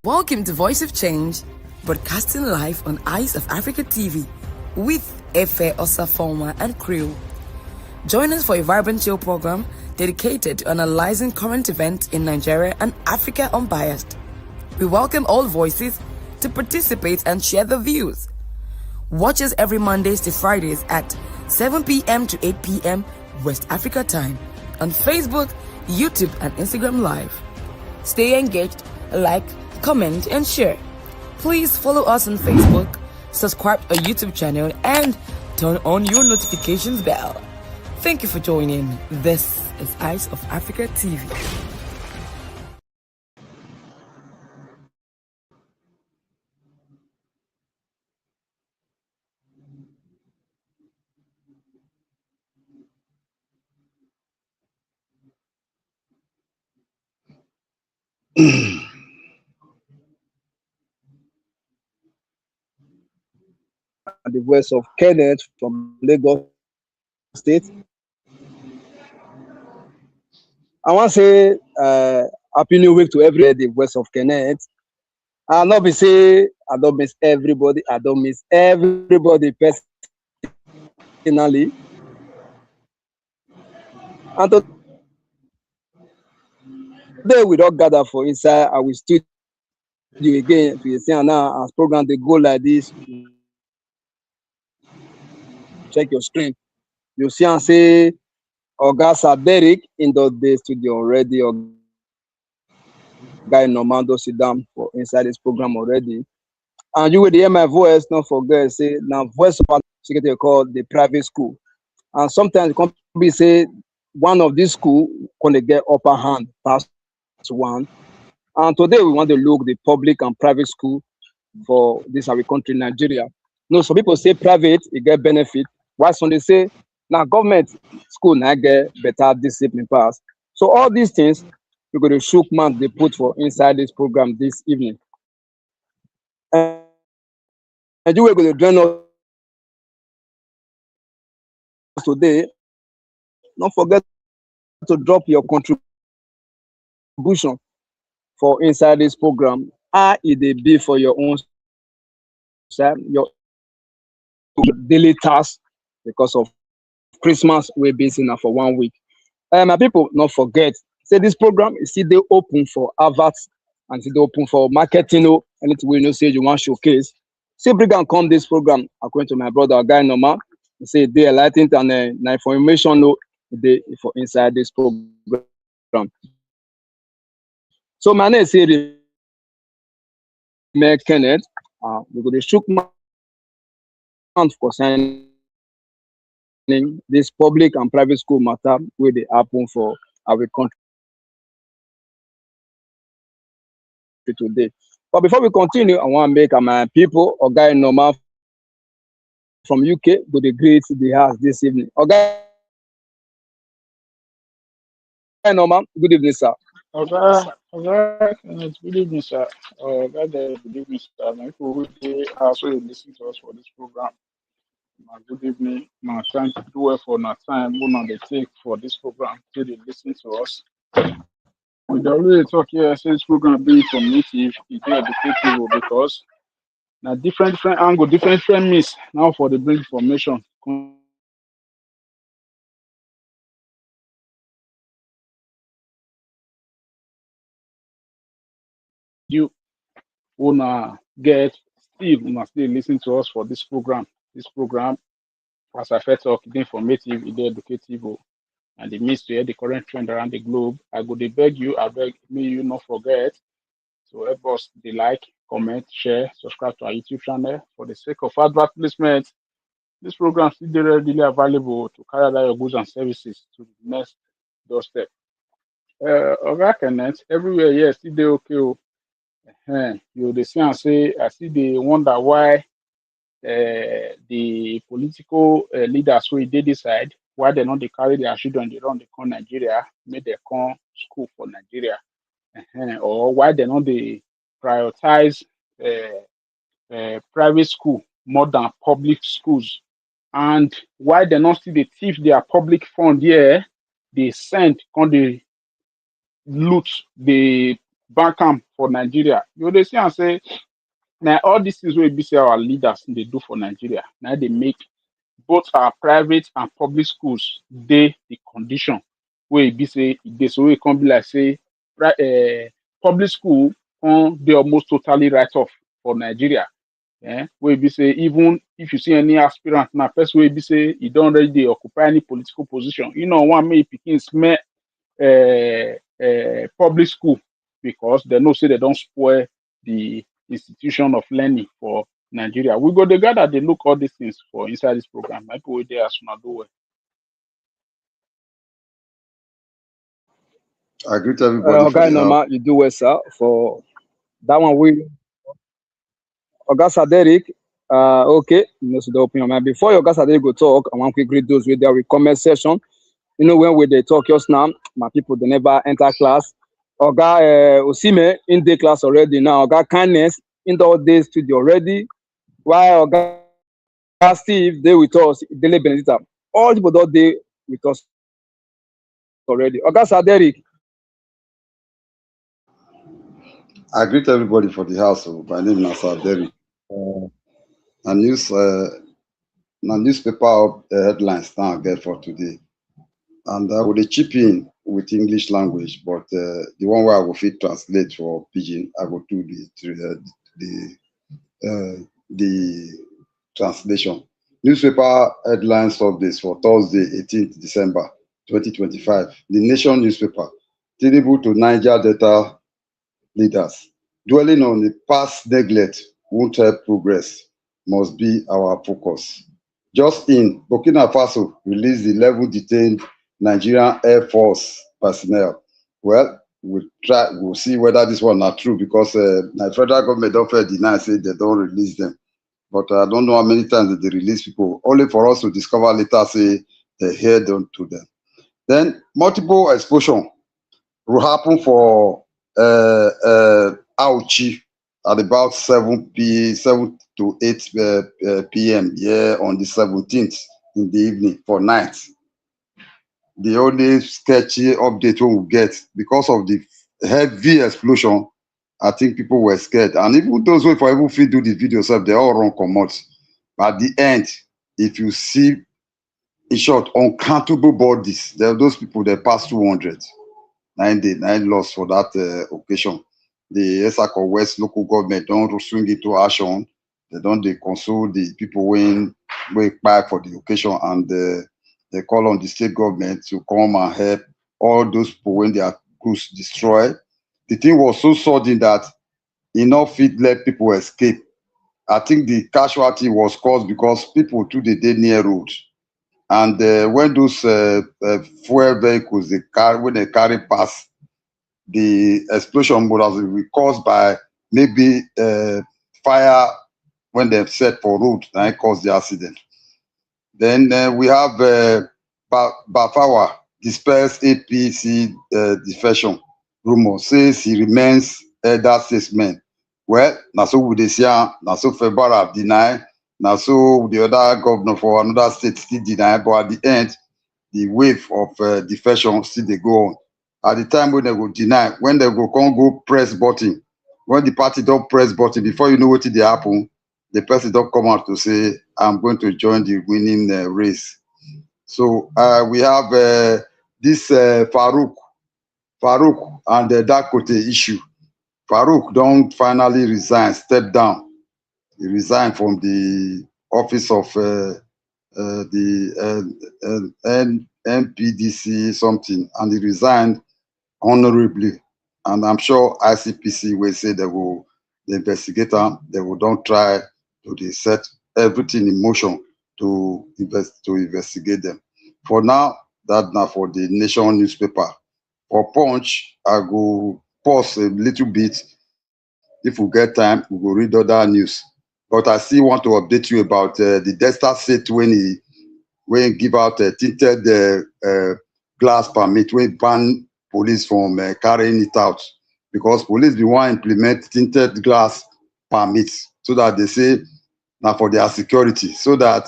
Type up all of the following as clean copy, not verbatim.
Welcome to Voice of Change, broadcasting live on Eyes of Africa TV with EyesofAfrikaTV and crew. Join us for a vibrant show program dedicated to analyzing current events in Nigeria and Africa unbiased. We welcome all voices to participate and share their views. Watch us every Mondays to Fridays at 7 p.m. to 8 p.m. West Africa time on Facebook, YouTube, and Instagram Live. Stay engaged, like, comment, and share. Please follow us on Facebook, subscribe to our YouTube channel, and turn on your notifications bell. Thank you for joining. This is Eyes of Africa TV. The voice of Kenneth from Lagos State. I want to say Happy New Week to everybody. The voice of Kenneth. I'll not be say I don't miss everybody. I don't miss everybody personally. And today we don't gather for inside our studio again to see now as program they go like this. Check your screen. You see and say Oga Derek in the studio already. Guy Normando sit down for inside this program already. And you will hear my voice, not forget, say now voice of secretary called the private school. And sometimes it can be say one of these school gonna get upper hand past one. And today we want to look the public and private school for this our country, Nigeria. No, some people say private, it get benefit. While some they say now government school now get better discipline pass. So all these things we're going to shook man they put for inside this program this evening. And you were going to join us today. Don't forget to drop your contribution for inside this program. How it be for your own your daily task because of Christmas we're busy now for 1 week. My people, not forget, say this program is still open for adverts and still open for marketing. Anything we know say you want showcase. Say bring and come this program according to my brother Guy Norma. He say they enlightened and information they for inside this program. So my name is Kenneth. We're going to shook man for signing this public and private school matter where they happen for our country today. But before we continue, I want to make my people or Guy Norma from UK go to greet the house this evening. Okay, Norma, good evening, sir. Okay, good evening, sir. Good evening, sir. My people who also listen to us for this program. Good evening. Thank you well for our time. We're they take for this program to listen to us. We already talk here. Say this program be informative, it's educative because now different angle, different means now for the bring information. You wanna still listen to us for this program. This program, as I first talk, it's informative, it's educative, and it means to hear the current trend around the globe. I go to beg me you not forget to help us the like, comment, share, subscribe to our YouTube channel. For the sake of advert placement, this program is still readily available to carry out your goods and services to the next doorstep. Kenneth, everywhere, yes, still they okay. You they see and say, I see they wonder why the political leaders who they decide why they not they carry their children, they run they come Nigeria, make they come school for Nigeria, or why they not they prioritize private school more than public schools, and why they not still they thief their public fund here, they send on the loot the bank am for Nigeria, you dey see and say now all these things we be say our leaders they do for Nigeria. Now they make both our private and public schools they the condition where it be say they so it can be like say public school they almost totally write off for Nigeria. Where it be say even if you see any aspirant now, first way be say you don't already occupy any political position. You know, one may picking smell public school because they know say they don't spoil the institution of learning for Nigeria. We go together, they look all these things for inside this program. My people there as soon as do well. I greet everybody for Okay, the house. Norma, you do well, sir. For that one, we Augusta Derek. Okay, you know, so the open your mind. Before Augusta Derek go talk, I want to greet those with their comment section. You know, when we they talk just now, my people they never enter class. Oga Osime in the class already now. Oga Kindness in the all day studio already. While Oga Steve they with us, Dele Benedita. All people that day with us already. Augusta Derek. I greet everybody for the house. My name is Nasser Derry. Newspaper headlines now I get for today. And I will chip in with English language, but the one where I will fit translate for Pidgin, I will do the translation. Newspaper headlines updates for Thursday, 18th December 2025. The Nation newspaper, Tinubu to Niger Delta leaders. Dwelling on the past neglect won't help progress, must be our focus. Just in, Burkina Faso released 11 detained Nigerian Air Force personnel. Well, we'll see whether this one are true because the federal government don't fair deny, say they don't release them. But I don't know how many times that they release people, only for us to discover later, say they heard on to them. Then multiple explosion will happen for Auchi at about 7 to 8 p.m. Yeah, on the 17th in the evening for night. The only sketchy update we will get because of the heavy explosion. I think people were scared, and even those who for even do the video self, they all run commot. But at the end, if you see, in short, uncountable bodies, there are those people that pass 200. 9 lost for that occasion. The Esako West local government don't swing into action. They don't console the people when back for the occasion, and they call on the state government to come and help all those people when their goods destroyed. The thing was so sudden that enough fit let people escape. I think the casualty was caused because people too they near road. And when those fuel vehicles when they carry past, the explosion would have been caused by maybe fire when they've set for road and it caused the accident. Then we have Bafawa dispersed APC defection rumor, says he remains elder statesman. Well, now so with the now so Febara deny, now so the other governor for another state still deny, but at the end, the wave of defection still they go on. At the time when they go deny, when they go press button, when the party don't press button, before you know what they happen, the person don't come out to say, I'm going to join the winning race. So we have this Farouk and the Dakote issue. Farouk don't finally resign, step down. He resigned from the office of the NPDC something, and he resigned honorably. And I'm sure ICPC will say they will investigate them. They will don't try to set everything in motion to investigate them. For now, that's not for the Nation newspaper. For Punch, I go pause a little bit. If we get time, we will read other news. But I still want to update you about the Delta State when he give out a tinted glass permit, when ban police from carrying it out, because police be want implement tinted glass permits so that they say now for their security, so that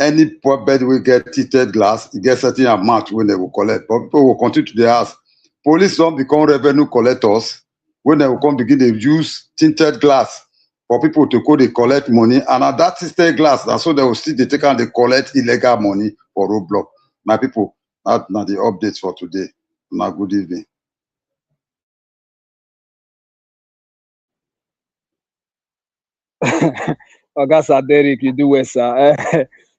any poor bed will get tinted glass, it gets certain amount when they will collect. But people will continue to ask. Police don't become revenue collectors. when they will come begin to use tinted glass for people to go, they collect money. And at that tinted glass, and so they will still they take and they collect illegal money for roadblock. My people, that's not the updates for today. Now, good evening. Oga Derek, you do well, sir.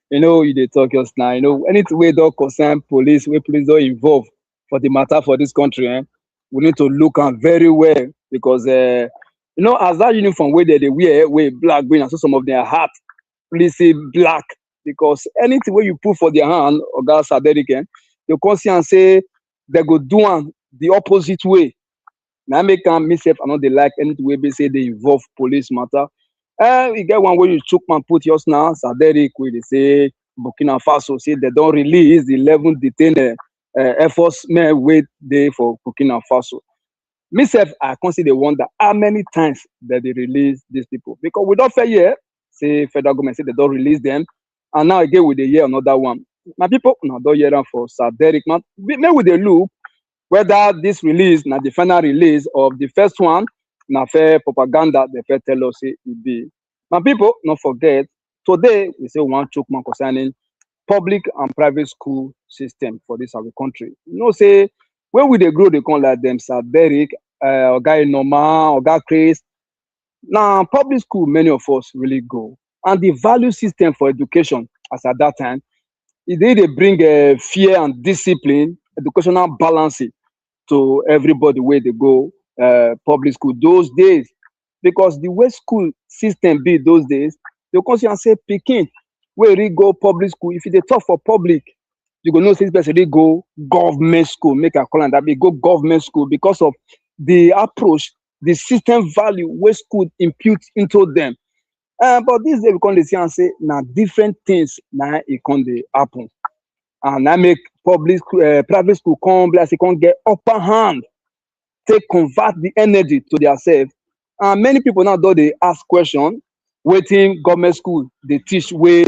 You know, you dey talk just now. You know, anything wey don concern police, wey police don involve for the matter for this country, we need to look am very well because, you know, as that uniform wey they wear, wey black, green, and so some of their hat, please say black because anything wey you put for their hand, Oga Derek, you come see am say they go do am the opposite way. Now make am myself, I no dey like anything wey be say they involve police matter. You get one where you took man put yours now, Saderic, where they say Burkina Faso say they don't release the 11 detained Air Force men wait there for Burkina Faso. Myself, I consider wonder how many times that they release these people because we don't fair year, say federal government say they don't release them, and now again with the year another one. My people now don't hear them for Saderic, man. Maybe with the loop whether this release na the final release of the first one na fair propaganda they fair tell us say e be. My people, not forget, today we say we wan chook mouth concerning public and private school system for this our country. You know, say when we dey grow, they come like them, Sir Derek, Oga Inoma, Oga Chris. Now, public school, many of us really go. And the value system for education, as at that time, they bring fear and discipline, educational balance to everybody where they go public school those days. Because the way school system be those days, they come and say, Pikin, where we go public school, if they talk for public, you go know since they go government school, make a call and that be go government school because of the approach, the system value where school impute into them. But this day we come to see and say, now different things now it can happen. And I make public private school come, like they can get upper hand, take convert the energy to themselves. And many people now do they ask question, waiting government school they teach where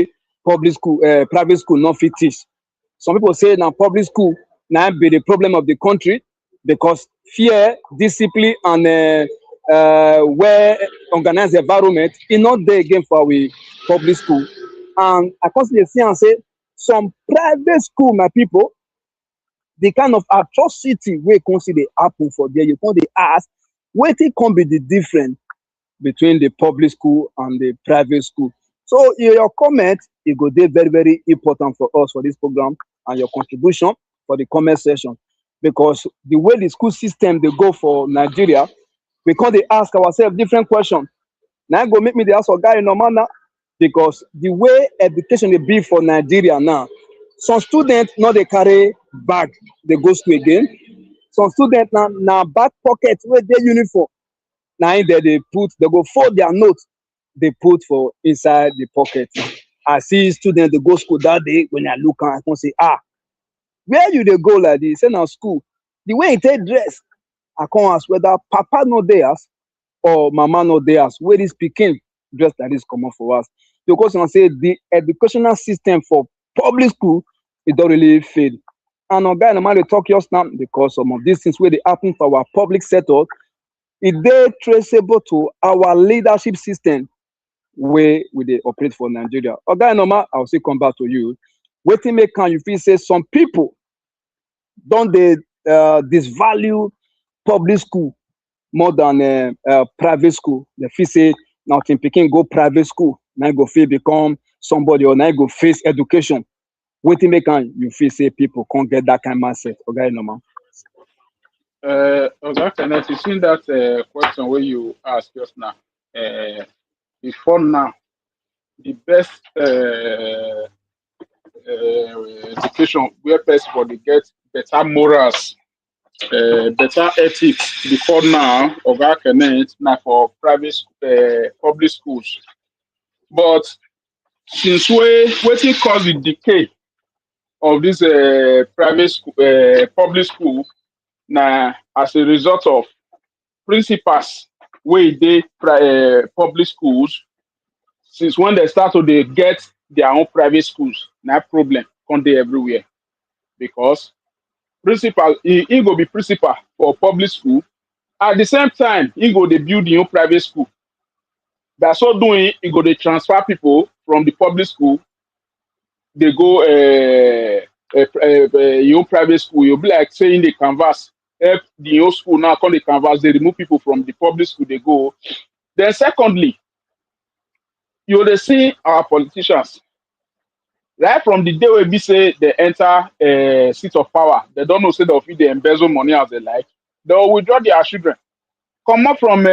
public school, private school not fit teach. Some people say now public school now be the problem of the country because fear, discipline, and where organized environment is not there again for our public school. And I constantly see and say some private school, my people, the kind of atrocity we consider happen for there, you can ask, what it can be the difference between the public school and the private school. So your comment, it go be very, very important for us for this program and your contribution for the comment session. Because the way the school system they go for Nigeria, because they ask ourselves different questions. Now go make me the ask for guy in no manner because the way education they be for Nigeria now, some students now they carry bag, they go school again. Some students now back pocket with their uniform. Now in there they go fold their notes, they put for inside the pocket. I see students they go school that day when I look and I can say, where you they go like this? Say now school. The way it take dress, I can ask whether papa no theirs or mama no theirs. Where is Peking dress like this come up for us? Because I say the educational system for public school it don't really fail. And on guy normally talk just now because some of these things where they happen for our public sector, it they traceable to our leadership system where we they operate for Nigeria. Okay, normal, I'll say come back to you. Waiting make can you feel say some people don't they disvalue public school more than private school. They feel say now Picking go private school, now go feel become somebody or now go face education. Waiting make can you feel say people can't get that kind of mindset. Okay, normal. Okay, Kenneth, you seen that question where you asked just now. Before now, the best education where best for the get better morals, better ethics. Before now, Oga Kenneth, now for private public schools. But since waiting cause the decay of this private school, public school, now as a result of principals wey dey public schools, since when they start to dey get their own private schools, na problem come dey everywhere. Because principal, he go be principal for public school, At the same time, he go dey build him own private school. By so doing, he go dey transfer people from the public school. They go your own private school. You'll be like saying they canvas. Help the old school now come the canvas. They remove people from the public school. They go. Then secondly, you will see our politicians right from the day where we say they enter a seat of power. They don't know say they embezzle money as they like. They will withdraw their children. Come up from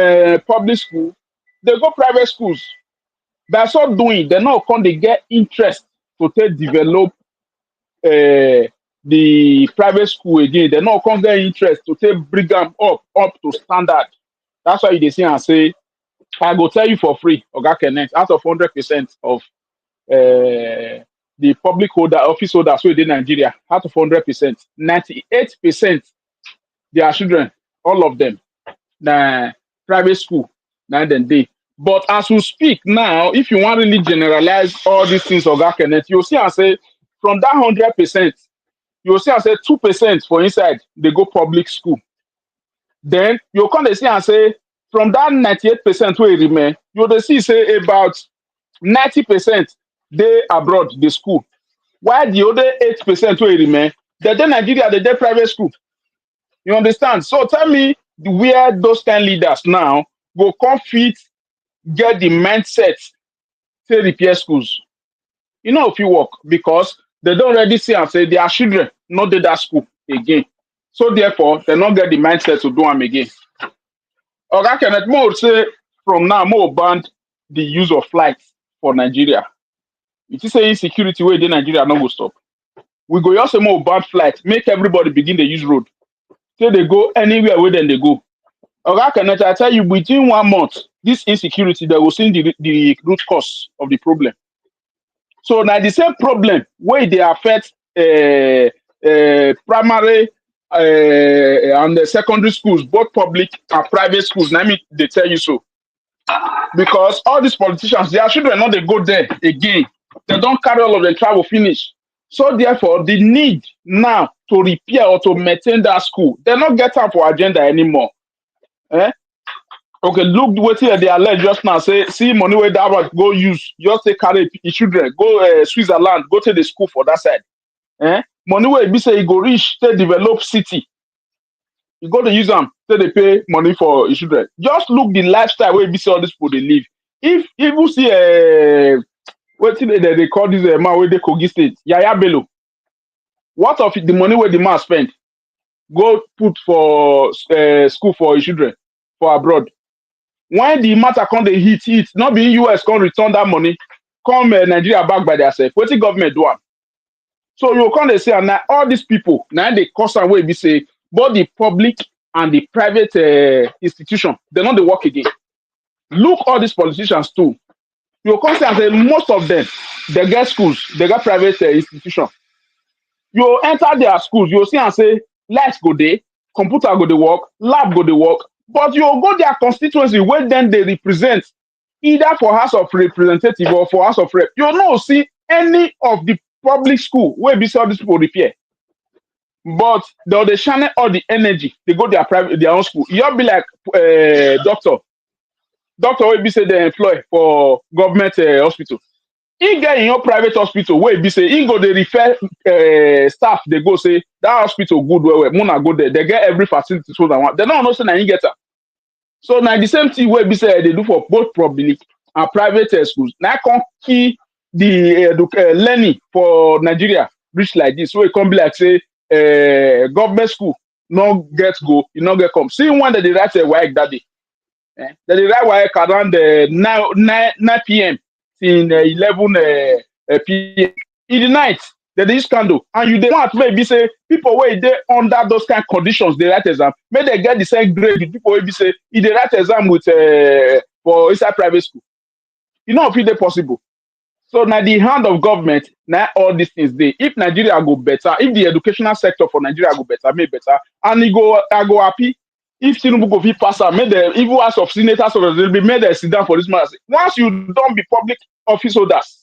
public school, they go private schools. By so doing, they now come they get interest to take develop the private school again. They now come get interest to take bring them up to standard. That's why they see and say, I go tell you for free, Oga Connect, out of 100% of the public holder, office holders so in Nigeria, out of 100%, 98% their children, all of them, na private school, now then they. But as we speak now, if you want to really generalize all these things of Connect, you'll see and say from that 100%, you'll see and say 2% for inside they go public school. Then you'll come to see and say from that 98% where it remain, you'll see say about 90% they abroad the school. While the other 8% where it remain, they Nigeria, they private school. You understand? So tell me where those 10 leaders now go confit get the mindset to repair schools. You know if you work because they don't already see and say their children not do that school again. So therefore, they not get the mindset to do them again. Oga Kenneth Mo say from now more ban the use of flights for Nigeria. It is say insecurity where the Nigeria not go stop. We go also more ban flights, make everybody begin to use road. So they go anywhere where then they go. Oga Kenneth, I tell you, within 1 month, this insecurity they will see the root cause of the problem. So now the same problem where they affect primary and the secondary schools, both public and private schools. Now me they tell you so. Because all these politicians, their children not they go there again. They don't carry all of the travel finish. So therefore, the need now to repair or to maintain that school, they not get up for agenda anymore. Okay, look what here they allege just now. Say, see money where that go use, just take carry the children, go Switzerland, go to the school for that side. Money where be say you go reach, they develop city. You go to use them, so they pay money for your children. Just look the lifestyle where be say all these people they live. If you see what they call this man where they Kogi State, Yaya Bello. What of the money where the man spend? Go put for school for your children for abroad. When the matter come they hit, not be US come return that money, come Nigeria back by themselves. What the government do? So you come they say, and now all these people now they cost away be say both the public and the private institution they not they work again. Look all these politicians too. You come say and say most of them they get schools, they got private institution. You enter their schools, you see and say lights go there, computer go to work, lab go to work, but you go their constituency where then they represent either for House of Representative or for House of Rep. You no see any of the public school where be all these people repair. But they channel all the energy, they go their own school. You'll be like doctor will be say they employ for government hospital. He get in your private hospital where be say he go they refer staff, they go say that hospital good well. Muna go there, they get every facility so they want. They don't know say he get her. So now the same thing where be say they do for both public and private schools. Now come key the learning for Nigeria reach like this. So it can be like say government school no get go, you not get come. See when they write a WAEC that day. They write WAEC around 9 p.m. in 11 p.m. in the night. They use candle, and you want maybe say people where they under those kind of conditions they write exam, may they get the same grade with people where be say if they write exam with for inside private school. You know if it possible. So now the hand of government, now all these things they if Nigeria go better, if the educational sector for Nigeria go better, make better, and I go happy. If Tinubu go fit pass out, make the even House of Senators or they'll be made a sit down for this matter. Once you don't be public office holders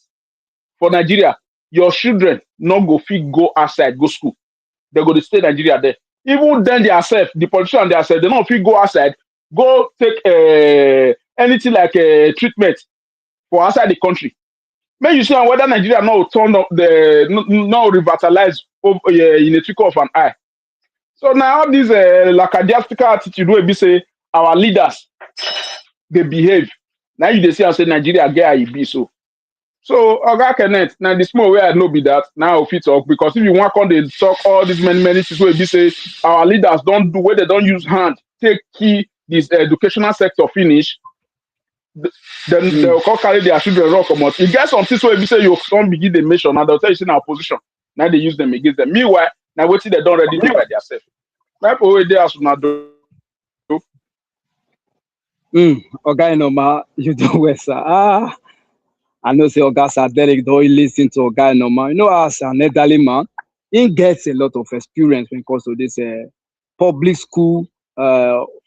for Nigeria, your children not go fit go outside, go school. They go to stay Nigeria there. Even then themselves, the politicians themselves, they don't feel go outside, go take anything like a treatment for outside the country. May you see whether Nigeria now turn up the now revitalize in a trickle of an eye. So now all these lackadaisical attitude will be say our leaders they behave. Now you they see and say Nigeria get IEB so. So Oga Kenneth, now the small way I know be that now fit talk because if you want to talk all these many things where be say our leaders don't do where they don't use hand take key this educational sector finish. Then they'll come carry their children rock come out. You get some things where you say you don't begin the mission and they'll tell you in our position. Now they use them against them. Meanwhile, now what they don't already do by themselves. People where they are soon do. Okay, no ma, you do well, sir. I know say Oga Sir Derek don't listen to Oga no ma. You know, as an elderly man, he gets a lot of experience when it comes to this public school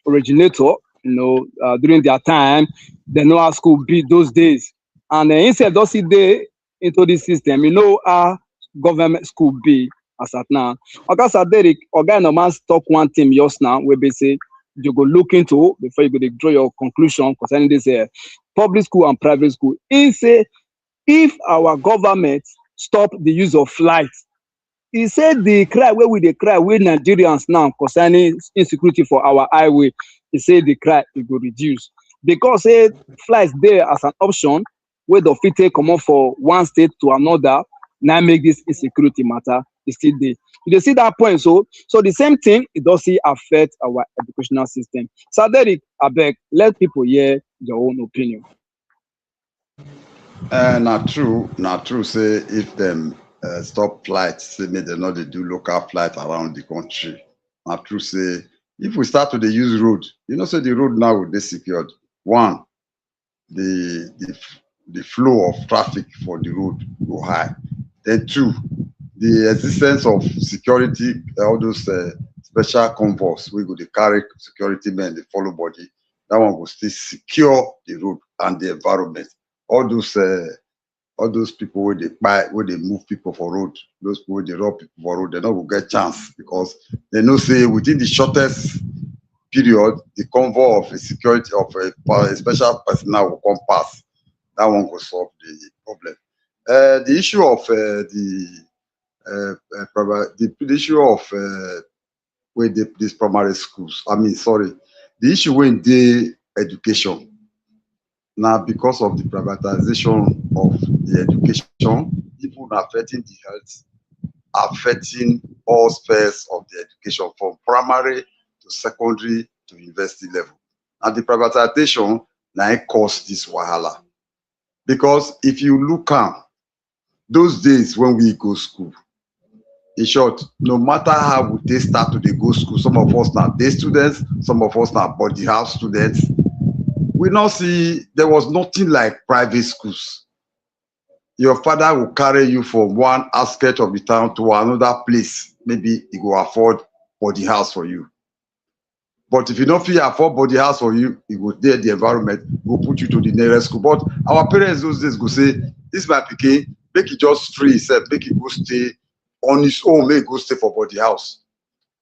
originator. You know, during their time, they know how school be those days. And instead, does it they into this system, you know how government school be as at now. Oga Sir Derek, Oga no man talk one thing just now, where they say you go look into before you go to draw your conclusion concerning this public school and private school. He say if our government stop the use of flight, he said the cry where we they cry with Nigerians now concerning insecurity for our highway. He said the cry it will reduce because flights there as an option where the fit take come on for one state to another. Now make this insecurity matter. It's still there. You see that point, so the same thing it does see affect our educational system. So Derek, I beg, let people hear your own opinion. Not true. Say if them stop flights, say maybe they not they do local flight around the country. Not true. Say if we start to the use road, you know, say the road now will be secured. One, the flow of traffic for the road go high. Then two, the existence of security, all those special convoys, we go to carry security men, the follow body, that one will still secure the road and the environment. All those people where they buy, where they move people for road, those people where they rob people for road, they not will get chance because they know say within the shortest period, the convoy of a security of a special personnel will come pass. That one will solve the problem. The issue of the issue of where these primary schools, the issue when the education now because of the privatization of the education, even affecting the health, affecting all spheres of the education from primary to secondary to university level. And the privatization now it caused this wahala. Because if you look at those days when we go school, in short, no matter how they start to go school, some of us now day students, some of us now body house students, we now see there was nothing like private schools. Your father will carry you from one aspect of the town to another place. Maybe he will afford body house for you. But if you don't feel afford body house for you, he will there the environment, will put you to the nearest school. But our parents those days go say, this my pikin, make it just free himself, make it go stay on his own, make it go stay for body house.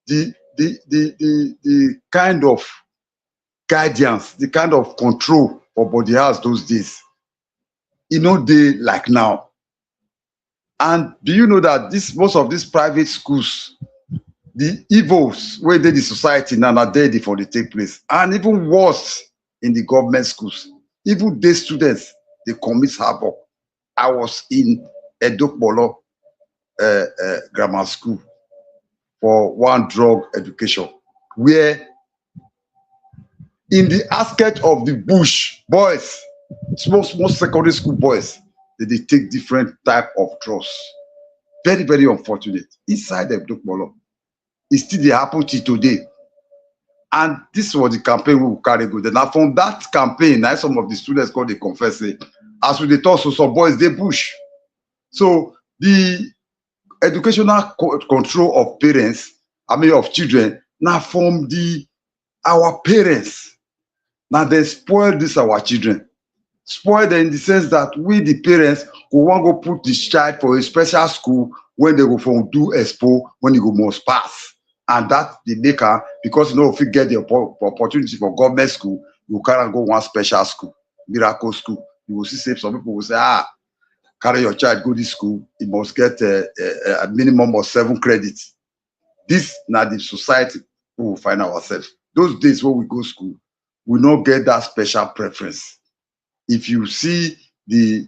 The kind of guidance, the kind of control for body house those days, you know, they like now. And do you know that most of these private schools, the evils where they the society now are there for the take place, and even worse in the government schools, even the students they commit havoc. I was in Edokbolo grammar school for one drug education, where in the aspect of the bush boys, small secondary school boys, they take different type of drugs. Very, very unfortunate. Inside the Edokbolo. It still they happen till today. And this was the campaign we will carry good. And now from that campaign, now some of the students called the confess, as we talk, so some boys they bush. So the educational control of parents, of children, now from our parents. Now they spoil this our children. Spoil them in the sense that we the parents who want to go put this child for a special school when they go from do expo when they go must pass. and that the maker, because if you get the opportunity for government school, you can't go one special school, miracle school. You will see some people will say, carry your child go to school, you must get a minimum of 7 credits. This now the society we will find ourselves. Those days when we go to school, we not get that special preference. If you see the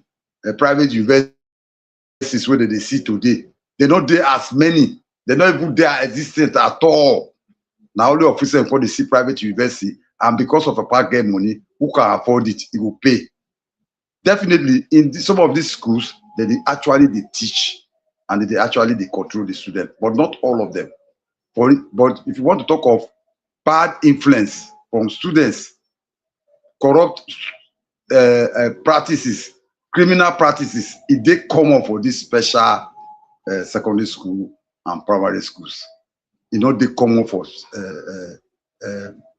private universities where they see today, they're not there as many. They're not even there existent at all. Now only officers for the see private university, and because of a part get money, who can afford it, it will pay. Definitely, in some of these schools, they actually teach and they actually control the student, but not all of them. But if you want to talk of bad influence from students, corrupt practices, criminal practices, it is common for this special secondary school and primary schools. They common for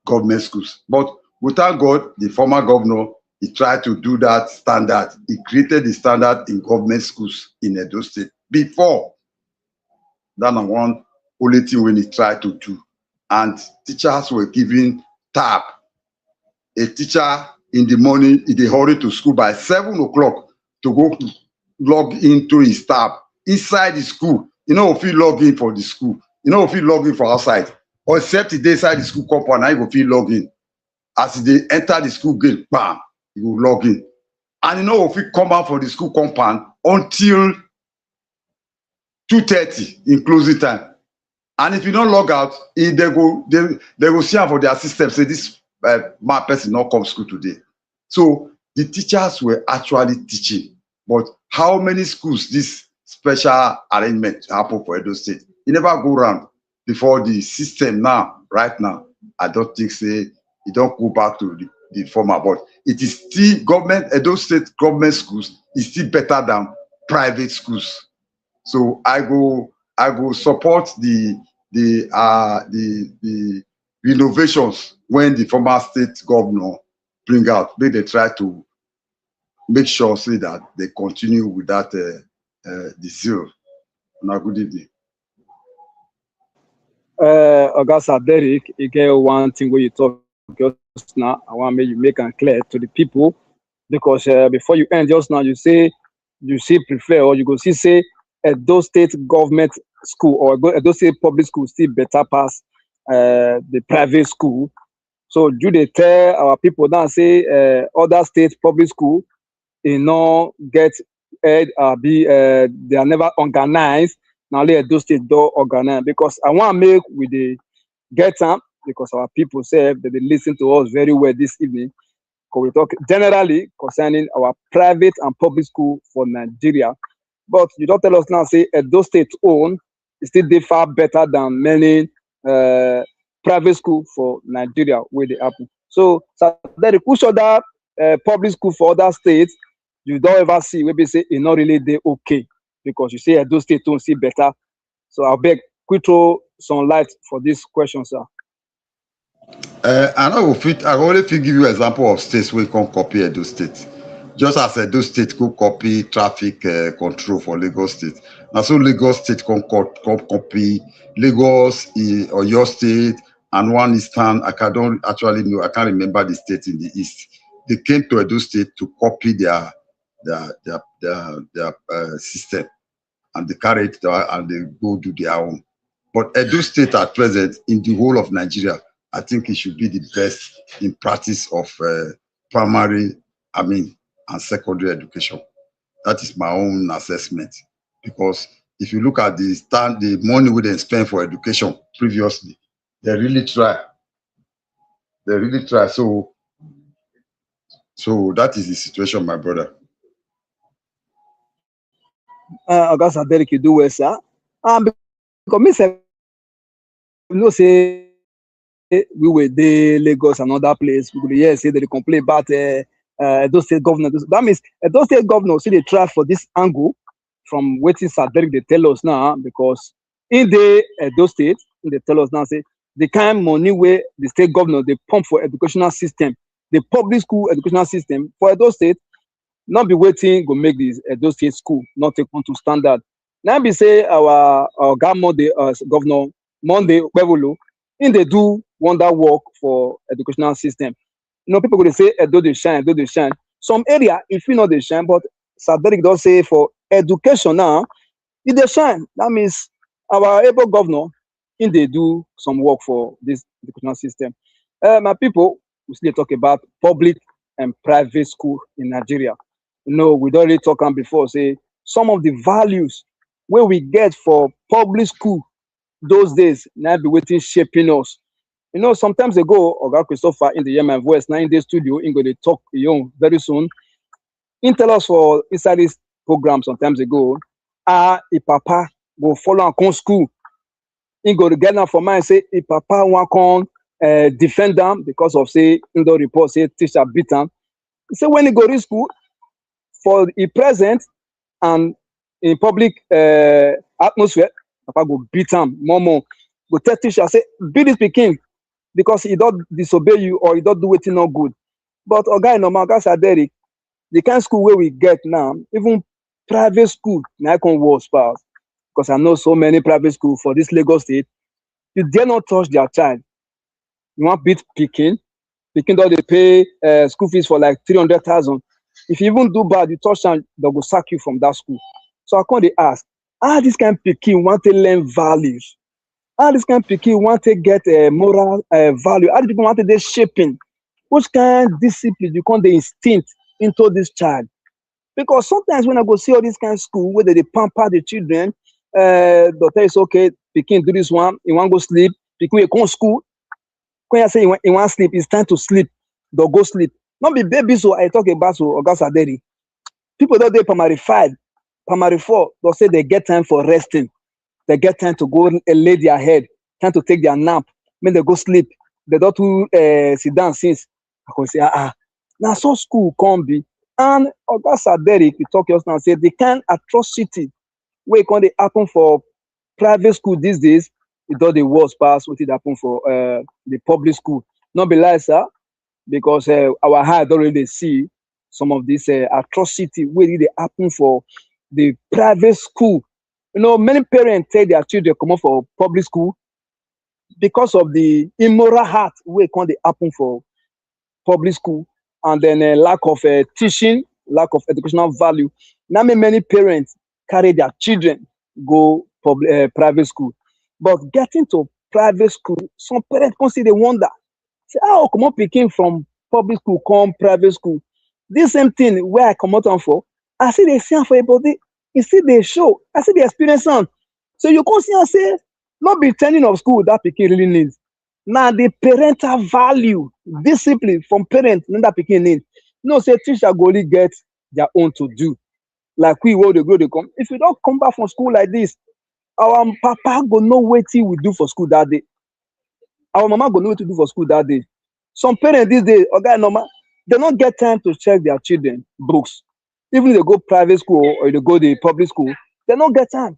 government schools. But without God, the former governor, he tried to do that standard. He created the standard in government schools in Edo State before. That's one only thing when he tried to do. And teachers were given tab. A teacher in the morning, in the hurry to school by 7 o'clock to go log into his tab inside the school. If you log in for the school, if you log in for outside, or except the day inside the school compound, now you go feel log in. As they enter the school gate, bam, you will log in. And if you come out for the school compound until 2:30 in closing time. And if you don't log out, they go see for their system, say this my person not come to school today. So the teachers were actually teaching. But how many schools this special arrangement happen for Edo State? It never go around before the system now, right now. I don't think say it don't go back to the former, but it is still government, Edo State government schools is still better than private schools. So I go support the innovations when the former state governor bring out, but they try to make sure say that they continue with that the zero. Now, good evening. Augusta Derek, again, one thing where you talk just now, I want to make it clear to the people, because before you end just now, you say prefer, or you go say Edo State government school or Edo State public school still better pass the private school. So do they tell our people now say other state public school, get they are never organized. Now let Edo State do organize, because I want to make with the get them, because our people say that they listen to us very well this evening. Because we talk generally concerning our private and public school for Nigeria. But you don't tell us now, say Edo State own is still far better than many private school for Nigeria where they happen. So that which other public school for other states you don't ever see where they say it's not really they okay, because you say Edo State don't see better. So I beg, quick throw some light for this question, sir. I only give you example of states where you can copy Edo State. Just as Edo State could copy traffic control for Lagos State. Now, so Lagos State can copy Lagos or your state, and one Eastern. I don't actually know. I can't remember the state in the East. They came to Edo State to copy their system, and they carry it and they go do their own. But Edo State at present in the whole of Nigeria, I think it should be the best in practice of primary, and secondary education. That is my own assessment. Because if you look at the money we didn't spend for education previously, they really try. They really try. So that is the situation, my brother. Augusta Derek, you do well, sir. Because me say we were there, Lagos, another place. We could say they complain about Edo State governor. That means Edo State governor see they try for this angle from waiting Sir Derek they tell us now, because in the Edo State, they tell us now say the kind of money where the state governor they pump for educational system, the public school educational system for Edo State, not be waiting go make this Edo State school not take on to standard. Now be say our governor, the governor Monday, Bevolo, in they do wonder work for educational system. People go to say, do they shine, do they shine. Some area, if you know they shine, but Sir Derek does say for education now, if they shine, that means our able governor, in they do some work for this educational system. My people, we still talk about public and private school in Nigeria. We don't really talk on before, say some of the values where we get for public school those days now be waiting shaping us. Sometimes ago, Oga Christopher in the Yemen Voice, now in the studio, in go to talk very soon. In tell us for inside this program sometimes ago, a papa go follow and come school. In go to get now for mine say if papa want come defend them because of say in the report say teacher beat them. He say when he go to school for the present and in public atmosphere, papa go beat him, more. Go tell teacher say beat this pikin because he don't disobey you or he don't do anything not good. But Oga normal, Oga Derek, the kind of school where we get now, even private school, now I can worse pass. Because I know so many private schools for this Lagos state, you dare not touch their child. You want beat Pikin don't they pay school fees for like 300,000. If you even do bad, you touch them, they will sack you from that school. So I can't ask, how this kind of Pikin want to learn values? How this kind of Pikin want to get moral value? How do people want to do shaping? Which kind of discipline you can't instinct into this child? Because sometimes when I go see all this kind of school where they pamper the children, they'll tell you, okay, Pikin do this one, you want to go sleep, Pikin you come school. When I say you want sleep, it's time to sleep. They'll go sleep. Not be babies, so I talk about so Oga Saderi. People don't do primary 5, primary 4, they'll say they get time for resting. They get time to go lay their head, time to take their nap. When they go sleep, they don't do sit down since. I can say, now so school can be. And Oga Saderi, we talk just now, say the kind atrocity where it can happen for private school these days, it does the worst pass what it happen for the public school. Not be like sir, because our eye don't really see some of this atrocity where it happen for the private school. Many parents take their children come up for public school because of the immoral heart where it can happen for public school, and then lack of teaching, lack of educational value. Now many parents carry their children go private school. But getting to private school, some parents consider they wonder, say, how come on picking from public school come private school? This same thing where I come out on for, I see they see for everybody, you see they show, I see the experience on. So you can see and say, not be turning of school that picking really needs. Now the parental value, discipline from parents, that picking need. No, say teacher go only get their own to do. Like we will they go, they come. If you don't come back from school like this, our papa go know what he will do for school that day. Our mama go know what to do for school that day. Some parents these days, okay, normal, they don't get time to check their children books. Even if they go private school or they go to public school, they don't get time.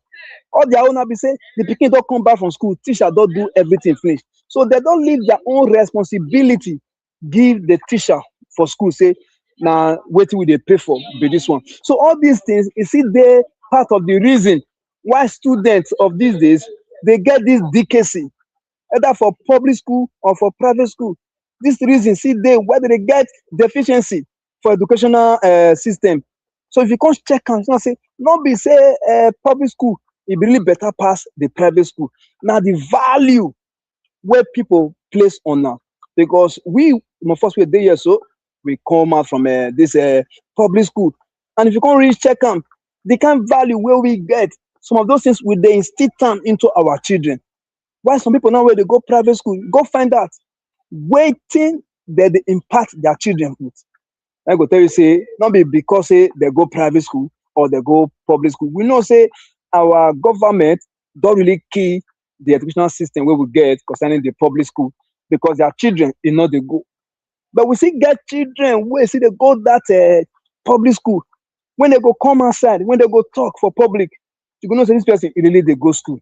All their own be say the pikin don't come back from school, teacher don't do everything finish. So they don't leave their own responsibility, give the teacher for school, say, now what will they pay for be this one. So all these things, you see, they part of the reason why students of these days they get this decacy, either for public school or for private school. This reason, see, whether they get deficiency for educational system. So if you can't check and say, not be say public school, it really better pass the private school. Now the value where people place on now, because we first we day so we come out from this public school, and if you can't really check them, the kind of value where we get some of those things with the instill them into our children. Why some people now where they go private school, go find out waiting that they impact their children with. I go tell you say not be because say they go private school or they go public school. We know say our government don't really key the educational system where we get concerning the public school because their children they go. But we see get children where see they go that public school. When they go come outside, when they go talk for public, you know say this person really they go school.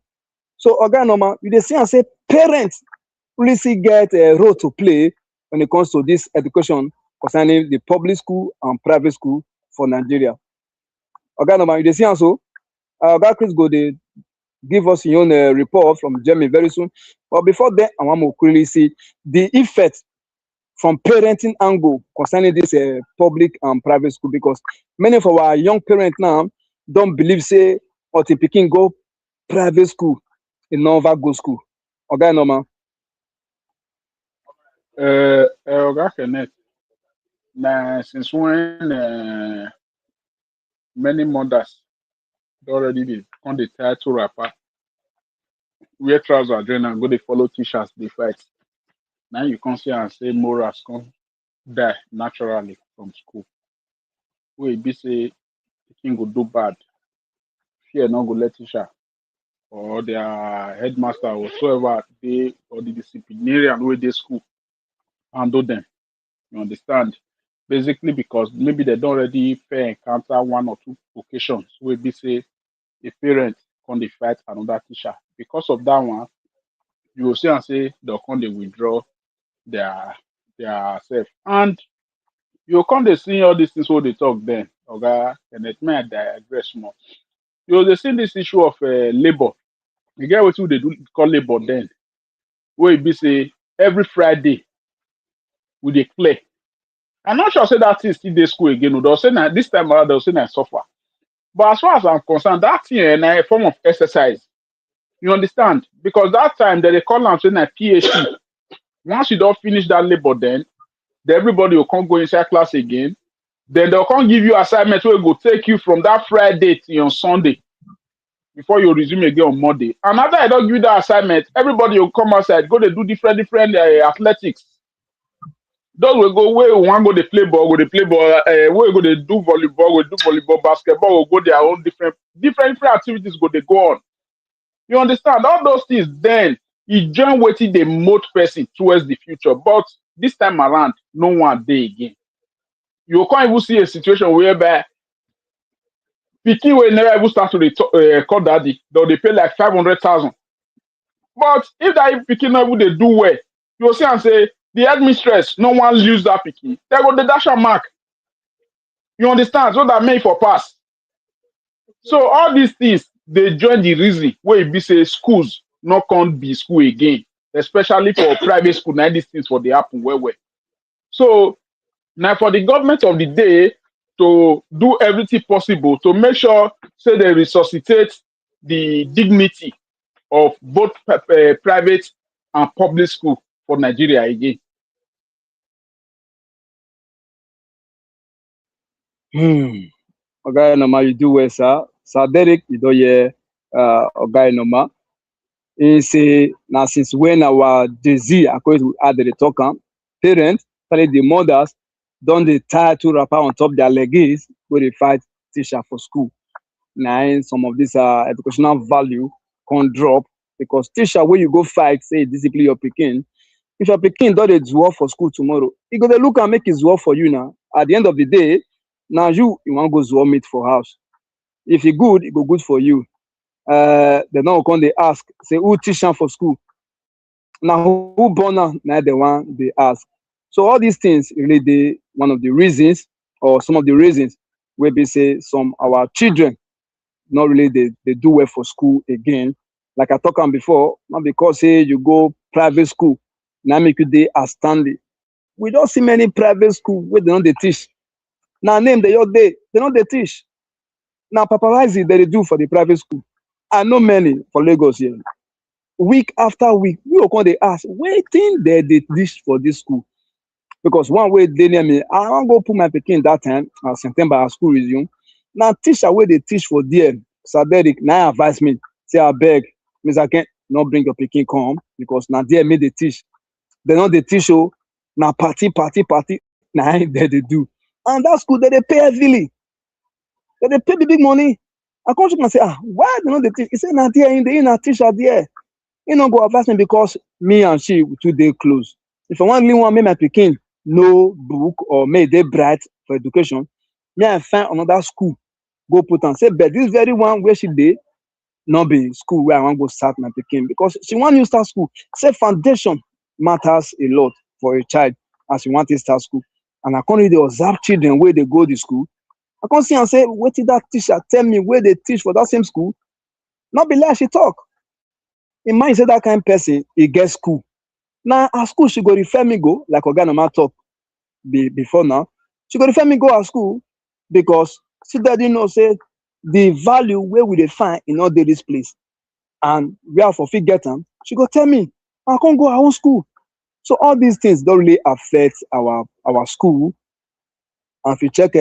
So Oga Norma, you see and say parents really see get a role to play when it comes to this education concerning the public school and private school for Nigeria. Oga Norma, you see and so Oga Chris go they give us your own report from Germany very soon. But before then, I want to clearly see the effect from parenting angle concerning this public and private school, because many of our young parents now don't believe say or the pikin go private school in never go school. Okay, normal. Oga Kenneth, now since when many mothers already dey on the title wrapper, wear trousers, join and go dey follow teachers dey fight. Now you come see and say morals come die naturally from school. Wey be say pikin go do bad, fear no go let teacher or their headmaster or whatsoever dey or the disciplinarian wey dey school handle them. You understand? Basically because maybe they don't already fair encounter one or two occasions where be say a parent can dey fight another teacher. Because of that one, you will see and say they'll come dey withdraw their self. And you come dey see all these things what they talk then. Oga, and it may digress more. You will dey see this issue of labor. You get what they do call labor then. Where it be say every Friday we dey play. I'm not sure say that thing still dey school again. They'll say that this time around they'll say I suffer. But as far as I'm concerned, that thing na a form of exercise. You understand? Because that time they call am say na PhD. Once you don't finish that labor, then everybody will come go inside class again. Then they'll come give you assignment where it will take you from that Friday to on Sunday before you resume again on Monday. And after I don't give you that assignment, everybody will come outside, go to do different athletics. Those will go where one go to play ball, go to play ball, where go to do volleyball, will do volleyball, basketball, will go their own different activities go they go on. You understand? All those things then you join waiting the mold person towards the future. But this time around, no one day again. You can't even see a situation whereby pikin will never even start to call daddy, though they pay like 500,000. But if that pikin never they do well, you will see and say the headmistress, no one lose that pikin. They go the dash a mark. You understand? So that may for pass. So all these things they join the reason where it be say schools not can't be school again, especially for private school. Now these things for the happen well. So now for the government of the day to do everything possible to make sure say they resuscitate the dignity of both private and public school for Nigeria again. Okay, normal, you do well, sir. Sir Derek, you do okay, normal. He say now since when our disease according to the talk, parents, especially the mothers, don't they tie to wrapper on top their legs where they fight teacher for school. Now some of this educational value can drop because teacher where you go fight, say discipline your pikin. If your pikin don't do work for school tomorrow, he go to look and make his work for you now. At the end of the day, now you want to go to meet for house. If it good, it go good for you. They now come they ask, say who teach am for school. Now who born am, na the one they ask. So all these things really they one of the reasons or some of the reasons where we say some our children not really they do well for school again. Like I talked on before, not because say you go private school, now make you they outstanding. We don't see many private school where they don't they teach. Now name the your day, they don't they teach. Now paparazzi they do for the private school. I know many for Lagos here. Week after week, we will come they ask, waiting they teach for this school. Because one way they near me, I want to go put my pikin that time, September school resume. Now teacher where they teach for there, Sir Derek, now advise me, say I beg, Miss I can't not bring your pikin come because now there me they teach. They know they teach you, now party, now they do. And that school they pay heavily. They pay the big money. I come to and say, why they know they teach? He said, now there in the teacher there. You know, go advise me because me and she too they close. If I want one make my pikin no book or make they bright for education, me I find another school, go put on. Say, but this very one where she did not be school where I want to go start my pikin because she want to start school. Say foundation matters a lot for a child as she want to start school. And I can't really observe children where they go to school. I can't see and say, what did that teacher tell me where they teach for that same school? Not be like she talk. Imagine say that kind of person, he get school. Now at school, she go refer me go, like Oganama talk before now. She go refer me go at school because she didn't know say the value where we dey find in all this place. And where for fit get them, she go tell me, I can't go our own school. So all these things don't really affect our school. And if you check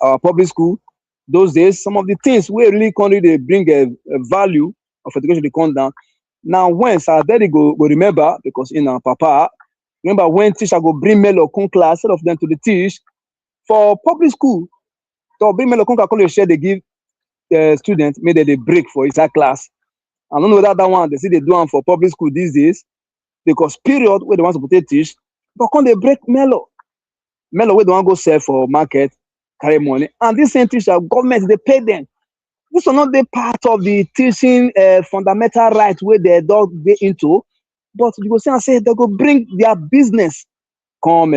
our public school, those days, some of the things we really can't really bring a value of education to come down. Now, when our daddy go remember, because in our papa, remember when teacher go bring mail or come class, instead of them to the teach, for public school, to bring mail or come share, they give students, maybe they break for inside class. I don't know whether that one, they see they do one for public school these days, because period where they want to teach, but when they break mellow where they want to go sell for market, carry money, and this same teacher, government, they pay them. This is not the part of the teaching fundamental right where they don't get into, but you go see and say they go bring their business come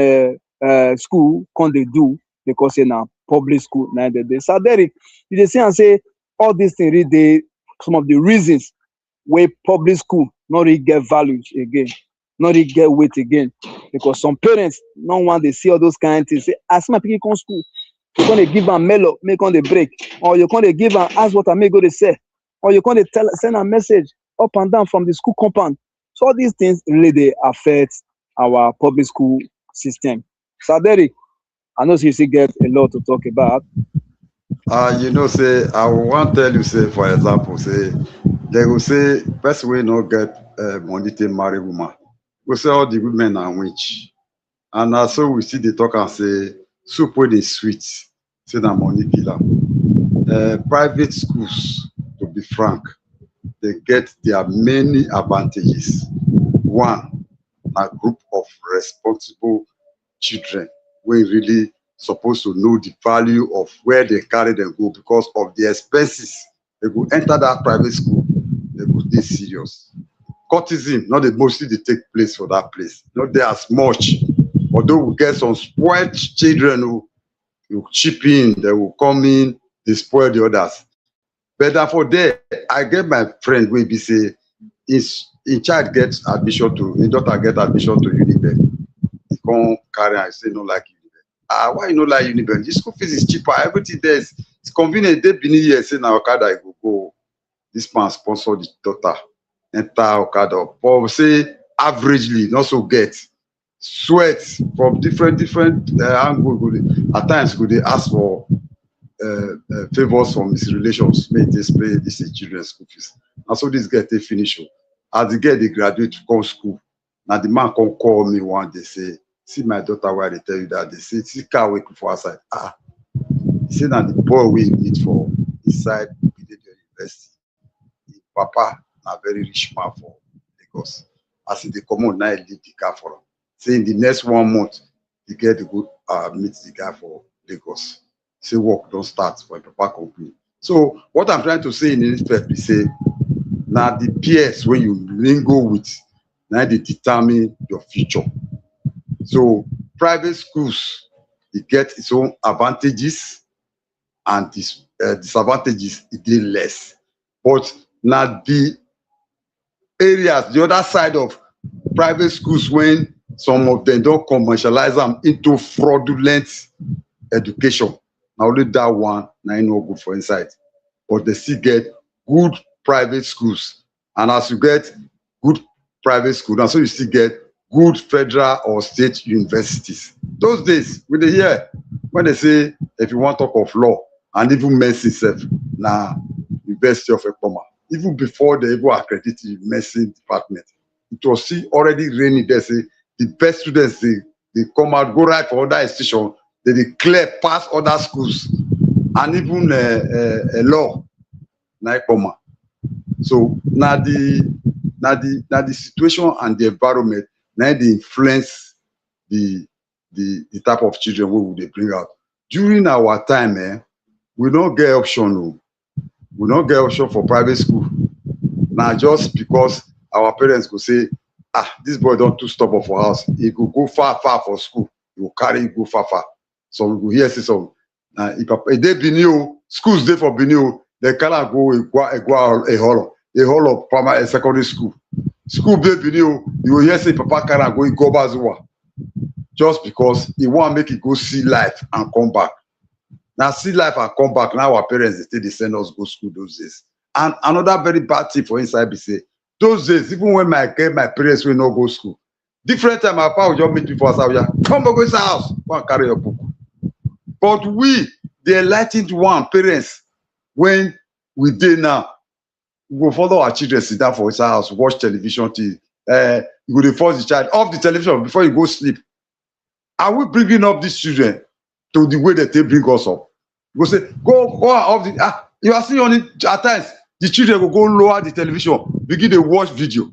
school, come they do, because in a public school now they so Derek, you just see and say all these things really they some of the reasons where public school not really get value again, not really get weight again, because some parents no want they see all those kind of things. Say, as my people come school, you can't give them mellow, make on the break, or you can't give them ask what I may go to say, or you can't send a message up and down from the school compound. So all these things really they affect our public school system. So Derek, I know you still get a lot to talk about. You know, say I want tell you, say for example, say they will say best way not get money to marry woman. We say all the women are witch, and also we see the talk and say soup when it's sweet, say that money killer. Private schools, to be frank, they get their many advantages. One, a group of responsible children we really supposed to know the value of where they carry them go because of the expenses. They go enter that private school, they go stay serious. Courtesan, not the mostly they take place for that place. Not there as much. Although we get some spoiled children who chip in, they will come in, they spoil the others. But therefore there, I get my friend where be say his child gets admission to, his daughter get admission to Uniben. He come carry and say no like Uniben. Why you no like Uniben? This school fees is cheaper, everything there is it's convenient. They been here say now Okada I go. This man sponsor the daughter. Enter Okada. But say averagely, not so get sweat from different angles. At times could they ask for favors from his relations, may they pay this children's school fees. And so this girl they finish. As the girl they graduate to come school, now the man can call me one day say, see my daughter why they tell you that they say see car wait for outside. He say that the boy we meet for inside the university. The papa a very rich man for Lagos. As they come on now leave the car for him. Say in the next 1 month, the girl to go meet the guy for Lagos. Say work don't start for a papa company. So what I'm trying to say in this first is say now the peers when you lingo with now they determine your future. So private schools it get its own advantages and disadvantages it is less. But now the areas, the other side of private schools when some of them don't commercialize them into fraudulent education. Now only that one now no good for inside. But they still get good private schools. And as you get good private schools, and so you still get good federal or state universities. Those days, when they hear, when they say, if you want to talk of law, and even medicine itself, now University of Ekpoma, even before they even accredited the medicine department, it was still already raining there. Say the best students they come out, go right for other institutions, they declare past other schools, and even law, na Ekpoma. So now the situation and the environment now they influence the type of children we would they bring out. During our time, we don't get option. We don't get option for private school. Now just because our parents could say, this boy don't too stubborn for house. He could go far for school. He will carry him go far. So we will hear say some. If they Benio, schools there for Benio, they cannot go a hall. a whole of primary and secondary school. School baby, you will hear say Papa can go Bazuwa just because he want to make it go see life and come back. Now see life and come back. Now our parents they send us go school those days. And another very bad thing for inside be say those days, even when my parents will not go school, different time my papa will just meet people outside. Come go inside house, go and carry your book. But we, the enlightened one, parents, when we did now, we go follow our children sit down for inside house, watch television till you go to force the child off the television before you go sleep. Are we bringing up these children to the way that they bring us up? You go say, go off the you are seeing on it at times, the children will go lower the television, begin to watch video.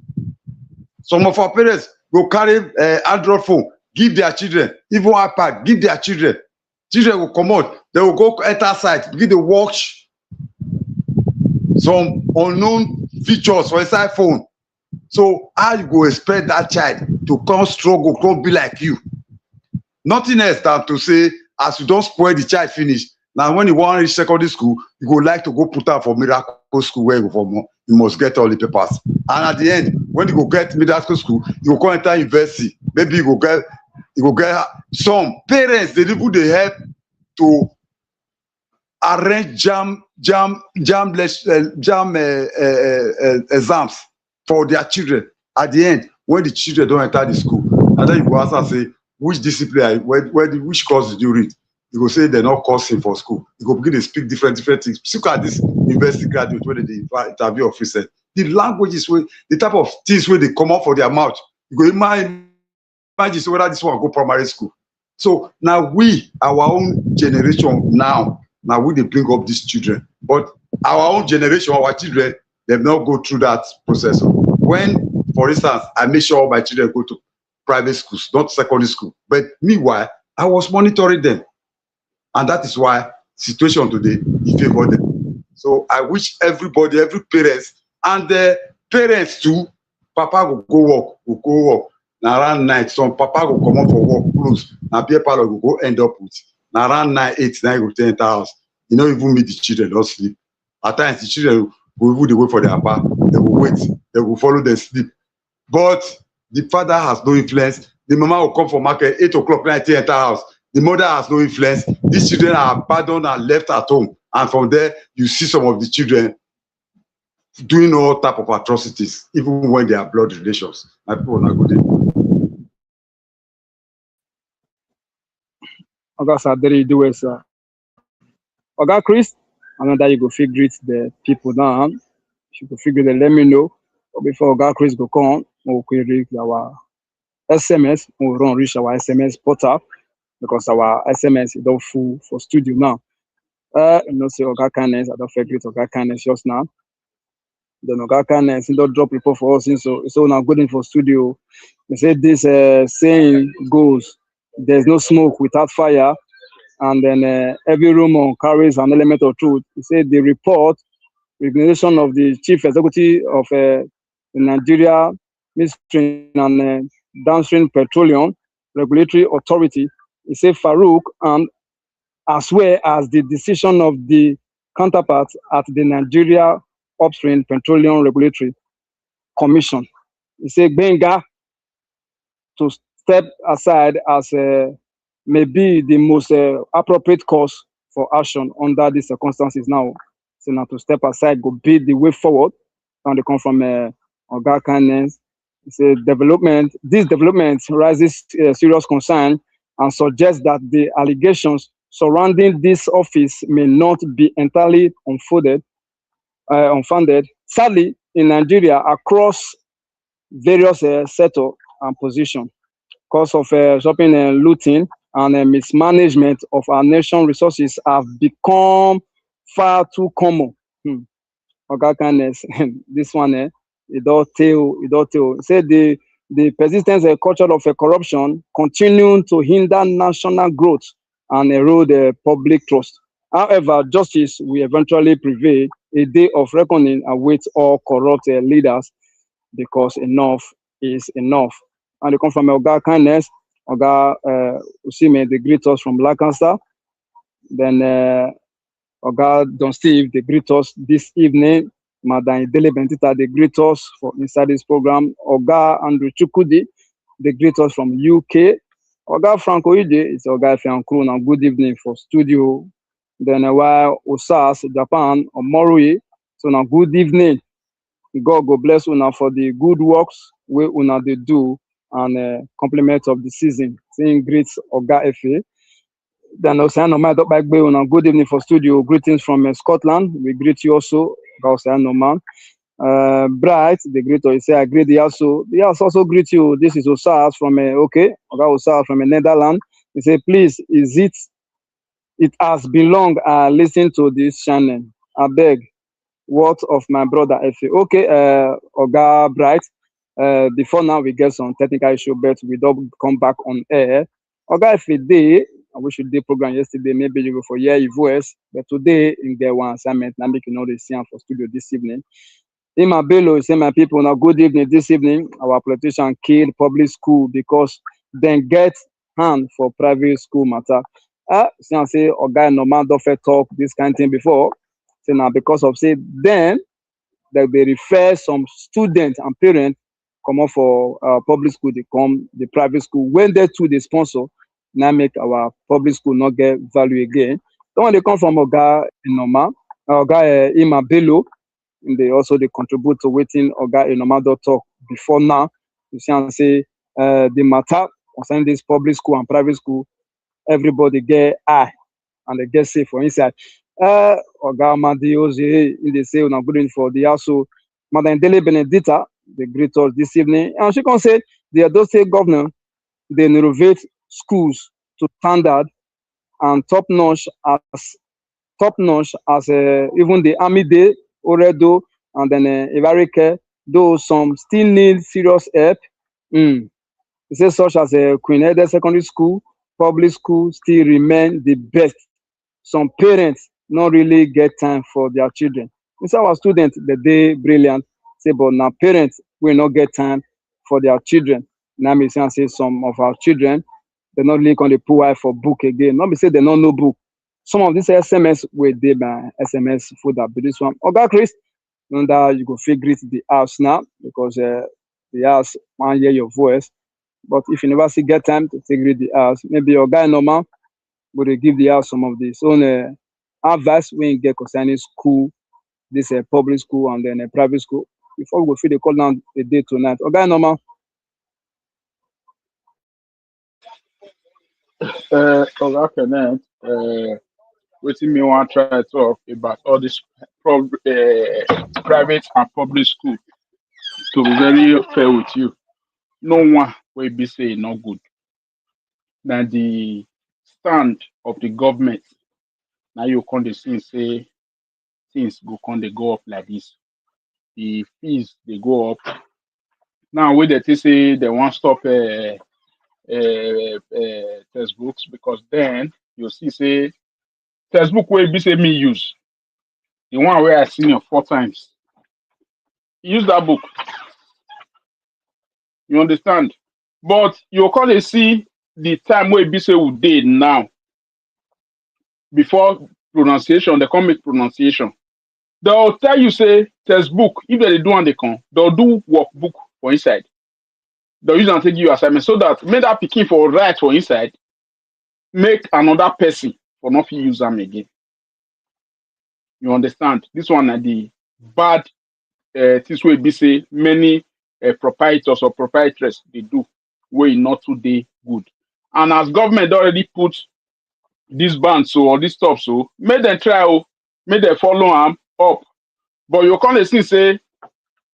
Some of our parents go carry Android phone, give their children, even iPad, give their children. Children will come out, they will go enter site, begin to watch some unknown features for inside phone. So how you go expect that child to come struggle, come be like you? Nothing else than to say, as you don't spoil the child finish, now when you want to reach secondary school, you go like to go put out for miracle school where you go for more. You must get all the papers. And at the end, when you go get miracle school, you go enter university. Maybe you go get some parents, they even they help to arrange exams for their children. At the end, when the children don't enter the school, and then you go ask and say, which discipline, which course did you read? You go say they're not coursing for school. You go begin to speak different things. Look at this university graduate when they interview officer. The languages, the type of things where they come out for their mouth. You go imagine whether this one go primary school. So now we, our own generation now we they bring up these children. But our own generation, our children, they've not go through that process. When, for instance, I make sure my children go to private schools, not secondary school. But meanwhile, I was monitoring them. And that is why situation today is favor them. So I wish everybody, every parents, and the parents too, Papa will go work. Now around night, some Papa will come up for work, close. Now Pierre Paulo will go end up with. Now around 9, 8, 9, go to enter house. You know, even meet the children, don't sleep. At times the children will even wait for their papa. They will wait. They will follow them sleep. But the father has no influence. The mama will come from market 8 o'clock, 9, enter house. The mother has no influence. These children are abandoned and left at home. And from there, you see some of the children doing all type of atrocities, even when they are blood relations. My people are good. Okay, sir, there you do it, sir. Okay, Chris, and then you go figure it the people down. You go figure it, let me know. But before Okay, Chris go come, we'll read our SMS. We'll run reach our SMS portal because our SMS is all full for studio now. You know, say Okay Kindness, I don't forget Okay Kindness just now. Then Okay Kindness, don't drop report for us. So now good in for studio. They say this saying goes, there's no smoke without fire. And then every rumor carries an element of truth. He said the report, recommendation of the chief executive of the Nigeria Midstream and Downstream Petroleum Regulatory Authority, he said Farouk, and as well as the decision of the counterparts at the Nigeria Upstream Petroleum Regulatory Commission. He said Benga to step aside as maybe the most appropriate course for action under these circumstances now. So now to step aside, go be the way forward. And they come from Okay Kindness. It's a development. This development raises serious concern and suggests that the allegations surrounding this office may not be entirely unfounded. Sadly, in Nigeria, across various sectors and positions, cause of shopping and looting and mismanagement of our nation resources have become far too common. Okay Kindness, this one, it don't tell. Say the persistent culture of corruption continuing to hinder national growth and erode public trust. However, justice will eventually prevail. A day of reckoning awaits all corrupt leaders because enough is enough. And they come from Okay Kindness. Oga Usime, they greet us from Lancaster. Then Oga Don Steve, they greet us this evening. Madam Idele Bentita, they greet us for inside this program. Oga Andrew Chukudi, they greet us from UK. Oga Franco Ije, it's Oga Fiankru. Now, good evening for studio. Then while Osas, Japan, Omorui, so now good evening. God go bless una for the good works we una they do and compliment of the season. Saying great Oga Efe. Then Oceano Madokbagbe una good evening for studio. Greetings from Scotland. We greet you also, Oceano man. Bright, the greet you say I greet the also. The house also greet you. This is Osas from okay, Oga Osas from Netherlands. He say, please, it has been long listen to this channel. I beg. What of my brother Efe? Okay, Oga Bright. Before now we get some technical issue, but we don't come back on air. Oga Efe day, I wish you did program yesterday. Maybe you go for your voice, but today in get one assignment. Now make you know the scene for studio this evening. Ima Bello say my people now good evening this evening. Our politician killed public school because then get hand for private school matter. Say Oga Norman don't talk this kind of thing before. Say now because of say then that they refer some students and parents come up for public school, they come the private school. When they too they sponsor, now make our public school not get value again. Then when they come from Oga Inoma, Oga Ima Bello, and they also they contribute to waiting Oga Inoma talk before now. You see and say the matter concerning this public school and private school, everybody get eye and they get safe for inside. Oga Madi Oze, they say we're good for the also Madam Dele Benedita, they greet us this evening. And she can say the Edo State governor, they renovate schools to standard and top notch as even the Army Day, Oredo, and then Ivarike, though some still need serious help. Mm. It says such as Queen Ede Secondary School, public school still remain the best. Some parents not really get time for their children. It's our students, they brilliant. Say, but now parents will not get time for their children. Now me say some of our children, they not link on the pool eye for book again. Not be say they don't know book. Some of this SMS will they by SMS food that but this one. Okay, Chris, and you go figure it the house now because the house want hear your voice. But if you never see get time to figure the house, maybe your guy normal would they give the house some of this own advice when you get concerning school, this public school and then a private school. Before we go feel the call down the day tonight. Okay, normal. Oga Kenneth, wetin me wan try talk about all this private and public school. To be very fair with you, no one will be say no good. Na the stand of the government. Now you come dey see say things go up like this. The fees they go up. Now wey they say they wan stop textbooks because then you see say textbook wey be say me use the one where I seen 4 times. Use that book. You understand? But you come dey see the time wey be say we dey now before pronunciation, they come make pronunciation. They'll tell you say textbook, if they do one they come, they'll do workbook for inside. They'll use and take you assignment so that make that picking for write for inside, make another person for not use them again. You understand? This one are the bad things will be say many proprietors or proprietors they do way not today good. And as government already put this ban so or this stuff so make them try make them follow them up. But you can't see say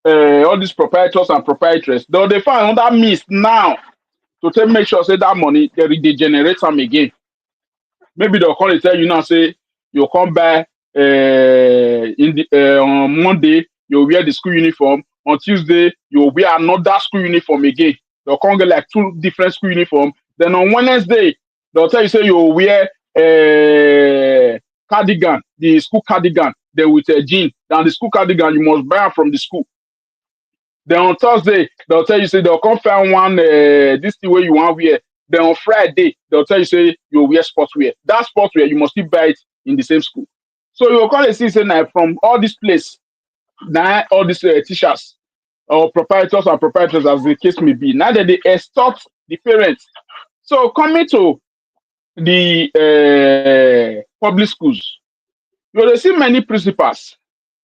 all these proprietors and proprietors, though they find another means now to make sure say that money they generate them again. Maybe they'll come and tell you now say you come buy on Monday you wear the school uniform, on Tuesday you wear another school uniform again. They'll come get like 2 different school uniform. Then on Wednesday they'll tell you say you wear cardigan, the school cardigan, then with a jean. Then the school cardigan you must buy from the school. Then on Thursday they'll tell you say they'll come find one this the way you want wear. Then on Friday they'll tell you say you wear sportswear. That sportswear you must still buy it in the same school. So you come and see say now from all this place now all these teachers or proprietors and proprietors, as the case may be, now that they extort the parents. So coming to the public schools, you will see many principals.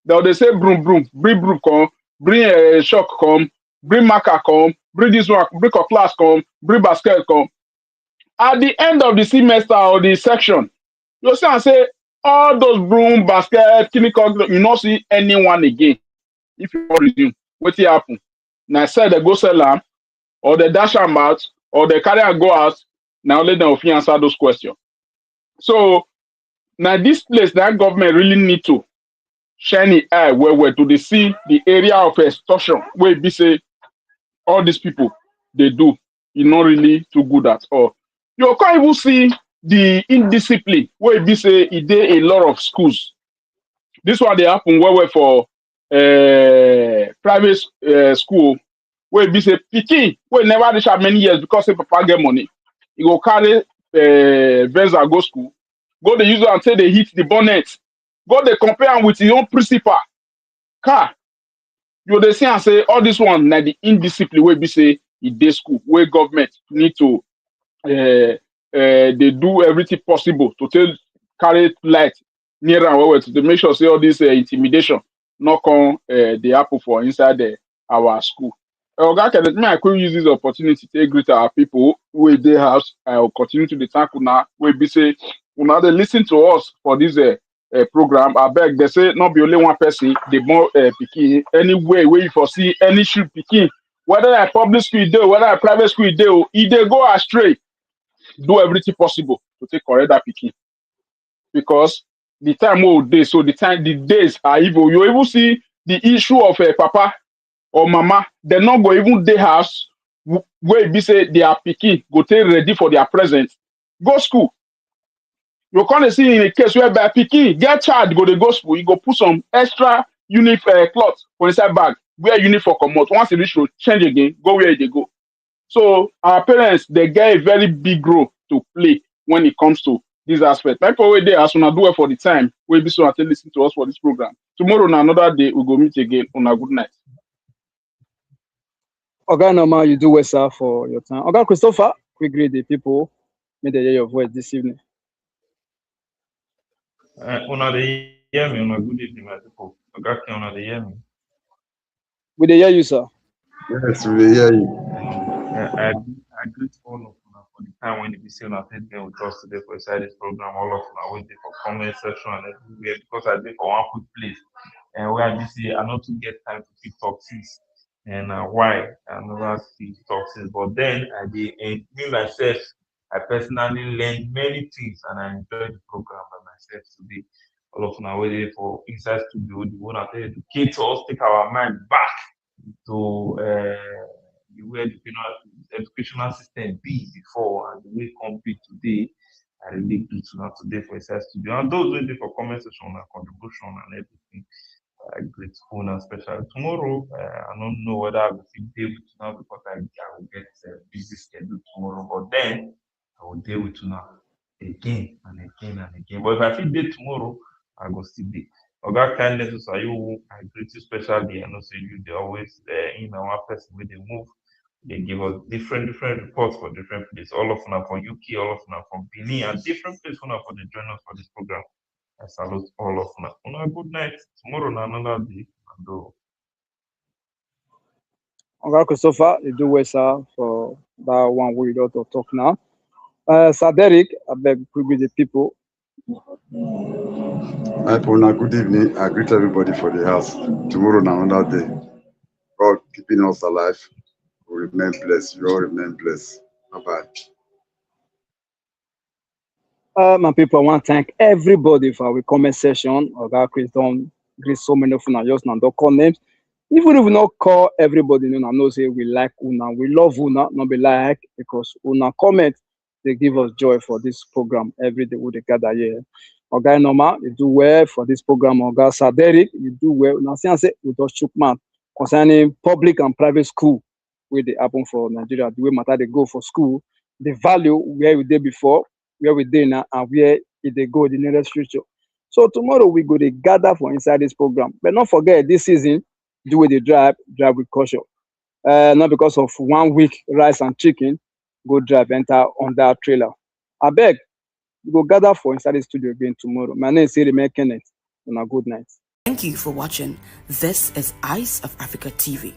They say broom, bring broom come, bring shock come, bring marker come, bring this one, bring a class come, bring basket come. At the end of the semester or the section, you see and say all those broom, basket, clinical, you not see anyone again. If you want resume, what will happen? Now say they go sell them, or they dash them out, or they carry and go out. Now let them answer those questions. So now this place that government really need to shine the eye where to they see the area of extortion where be say all these people they do is not really too good at all. You can't even see the indiscipline where be say it dey a lot of schools. This one they happen where for private school where be say pikin wey never reach out many years because say papa get money. He go carry Venza go school, go the use and say they hit the bonnet, go they compare am with his own principal. Car, you dey see and say all this one na the indiscipline wey be say e dey school where government need to they do everything possible to carry light near and well to make sure say all this intimidation not come the apple for inside our school. Oga Kenneth, me I could use this opportunity to greet our people who dey house. I will continue to the thank una wey be say una dey listen to us for this program. I beg they say not be only one person, the more pikin anyway where you foresee any shoe pikin, whether a public school dey, whether a private school dey, if they go astray, do everything possible to take correct that pikin. Because the time will day, so the days are evil. You even see the issue of papa or mama, they not go even dey house where be say their pikin go take ready for their present, go school. You can't see in a case where by pikin get child go to go school, you go put some extra cloth for inside bag, wear uniform come out. Once you reach to change again, go where they go. So our parents they get a very big role to play when it comes to this aspect. Like for day as una do it for the time, we be so until listen to us for this program. Tomorrow na another day we go meet again. On a good night. Oga Norma, you do well, sir, for your time. Oga Christopher, we greet the people. May they hear your voice this evening. Una dey hear me, una good evening, my people. Oga Ken, una dey hear me. We dey hear you, sir. Yes, we hear you. I greet all of una for the time when you be saying I think with us today for inside this program. All of una waiting for comment section and everywhere because I been for one quick place. And where I say I not to get time to pick talk since. And why I never see talk since. But then I did and me myself, I personally learned many things and I enjoyed the program by myself today. All of una waiting for inside studio, the one that educate us, take our mind back to the way the educational system be before and the way it can be today. I really greet you now today for inside studio. And those waiting for comment section and contribution and everything. I greet una especially tomorrow. I don't know whether I will deal with now because I will get busy schedule tomorrow. But then I will deal with una again and again and again. But if I feel day tomorrow, I go still day. Oga kindness are you. I greet you especially. I know say you they always in our person when they move. They give us different reports for different places. All of them from UK, all of them from Benin, and different places for the join us for this program. I salute all of them. On a good night. Tomorrow na another day. Oga Christopher, you do well, sir, for that one we got to talk now. Sir Derek, I beg to greet the people. Hi, Pona. Good evening. I greet everybody for the house. Tomorrow na another day. God keeping us alive. We remain blessed. You all remain blessed. Bye-bye. My people, I want to thank everybody for our comment session. Oga Chris don't greet so many of una just now don't call names. Even if we not call everybody, you know say we like una, we love una, not be like because una comment they give us joy for this program every day we gather here. Oga Norma, you do well for this program. Oga Sir Derek, you do well. Now, say we just shook man concerning public and private school where they happen for Nigeria, the way matter they go for school, the value where we did before, where we did now, and where they go in the nearest future. So tomorrow we go to gather for inside this program. But not forget this season, do with the drive with caution. Not because of 1 week rice and chicken, go drive enter on that trailer. I beg, we go gather for inside the studio again tomorrow. My name is Siri Kenneth. And a good night. Thank you for watching. This is Eyes of Africa TV.